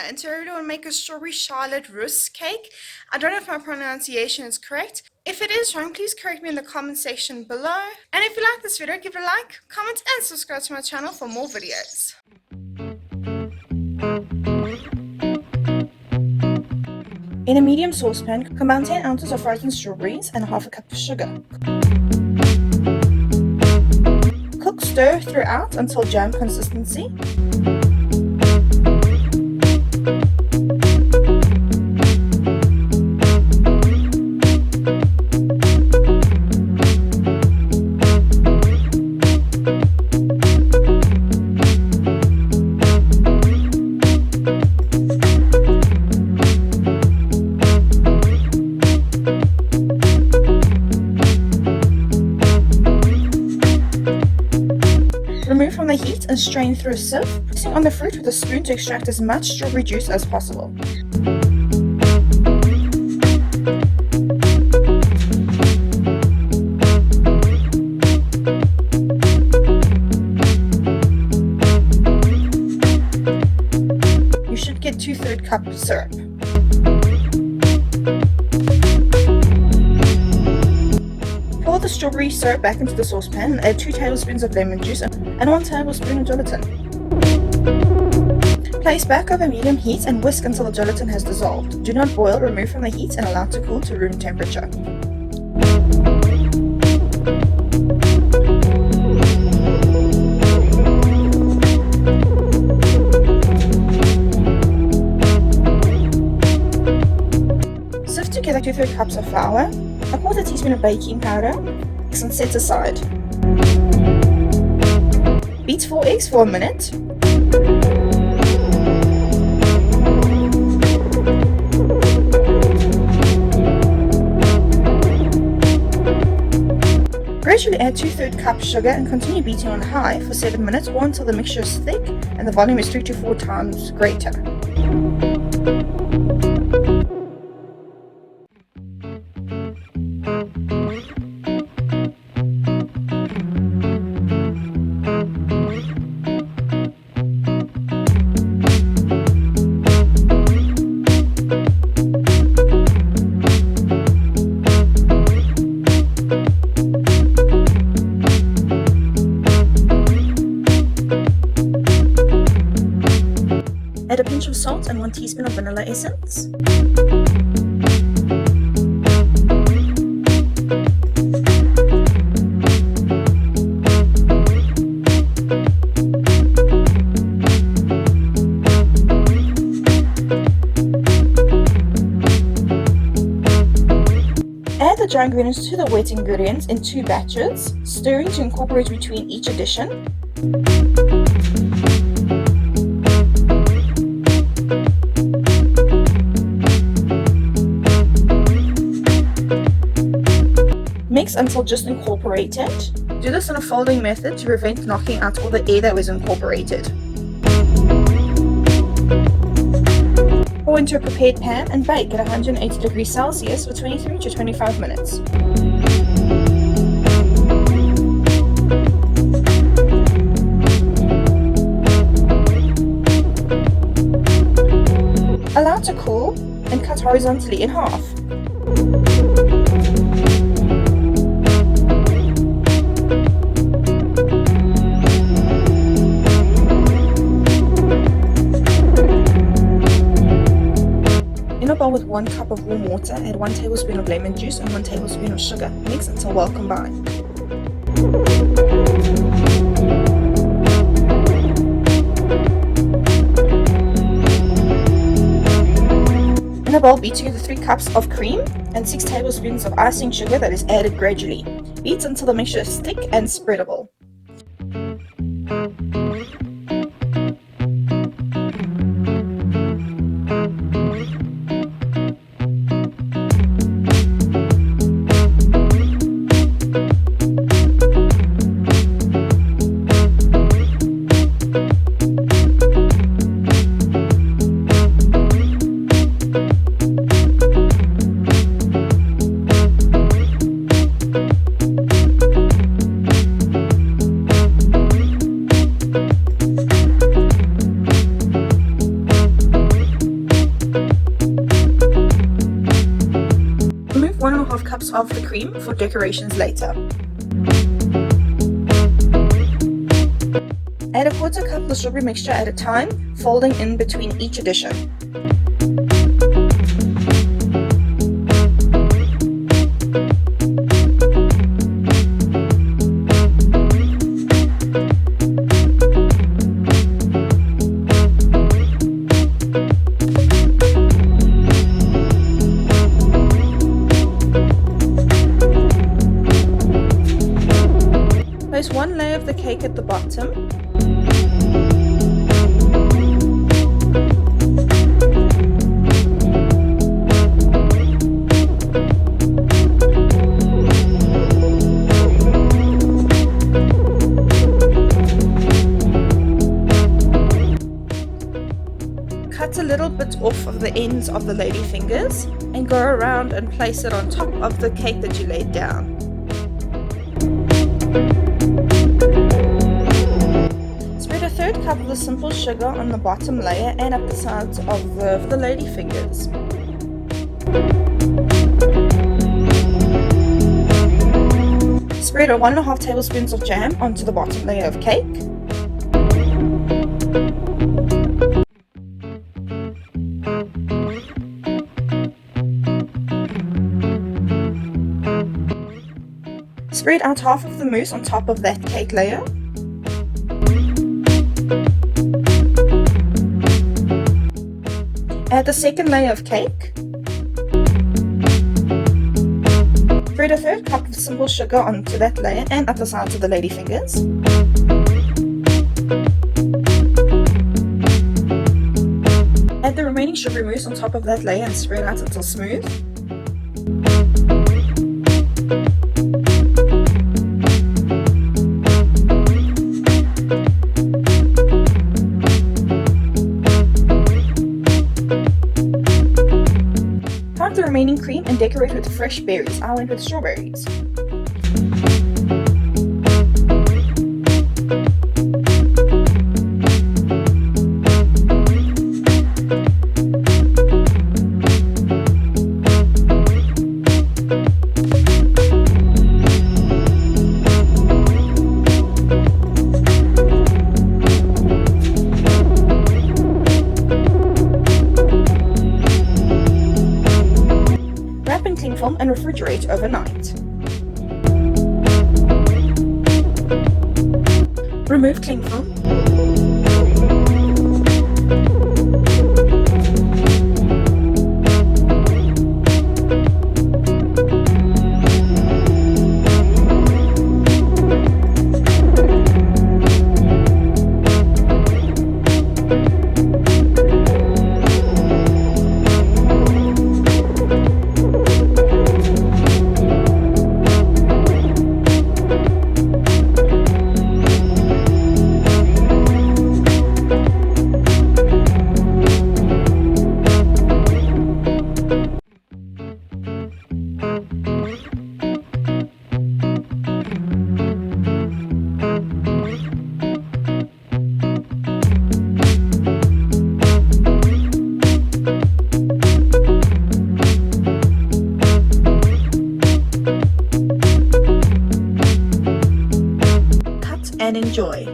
and today we're going to make a strawberry charlotte russe cake. I don't know if my pronunciation is correct. If it is wrong, please correct me in the comment section below. And if you like this video, give it a like, comment and subscribe to my channel for more videos. In a medium saucepan, combine 10 ounces of frozen strawberries and half a cup of sugar. Cook stir throughout until jam consistency. Remove from the heat and strain through a sieve, pressing on the fruit with a spoon to extract as much strawberry juice as possible. You should get 2/3 cup syrup. Pour the strawberry syrup back into the saucepan and add 2 tablespoons of lemon juice and 1 tablespoon of gelatin. Place back over medium heat and whisk until the gelatin has dissolved. Do not boil, remove from the heat and allow to cool to room temperature. Sift together 2/3 cups of flour, a 1/4 teaspoon of baking powder, mix and set aside. Beat 4 eggs for a minute. Gradually add 2/3 cup sugar and continue beating on high for 7 minutes or until the mixture is thick and the volume is 3 to 4 times greater. Add a pinch of salt and 1 teaspoon of vanilla essence. Add the dry ingredients to the wet ingredients in 2 batches, stirring to incorporate between each addition. Mix until just incorporated. Do this in a folding method to prevent knocking out all the air that was incorporated. Pour into a prepared pan and bake at 180 degrees Celsius for 23 to 25 minutes. Allow to cool and cut horizontally in half. In a bowl with 1 cup of warm water, add 1 tablespoon of lemon juice and 1 tablespoon of sugar. Mix until well combined. In a bowl, beat together 3 cups of cream and 6 tablespoons of icing sugar that is added gradually. Beat until the mixture is thick and spreadable. of the cream for decorations later. Add a quarter cup of the strawberry mixture at a time, folding in between each addition. Place one layer of the cake at the bottom. Cut a little bit off of the ends of the lady fingers and go around and place it on top of the cake that you laid down. Spread a third cup of the simple sugar on the bottom layer and up the sides of the lady fingers. Spread 1.5 tablespoons of jam onto the bottom layer of cake. Spread out half of the mousse on top of that cake layer. Add the second layer of cake. Spread a third cup of simple sugar onto that layer and up the sides of the lady fingers. Add the remaining strawberry mousse on top of that layer and spread out until smooth. Carve the remaining cream and decorate with fresh berries. I went with strawberries. Wrap in cling film and refrigerate overnight. Remove cling film. And enjoy.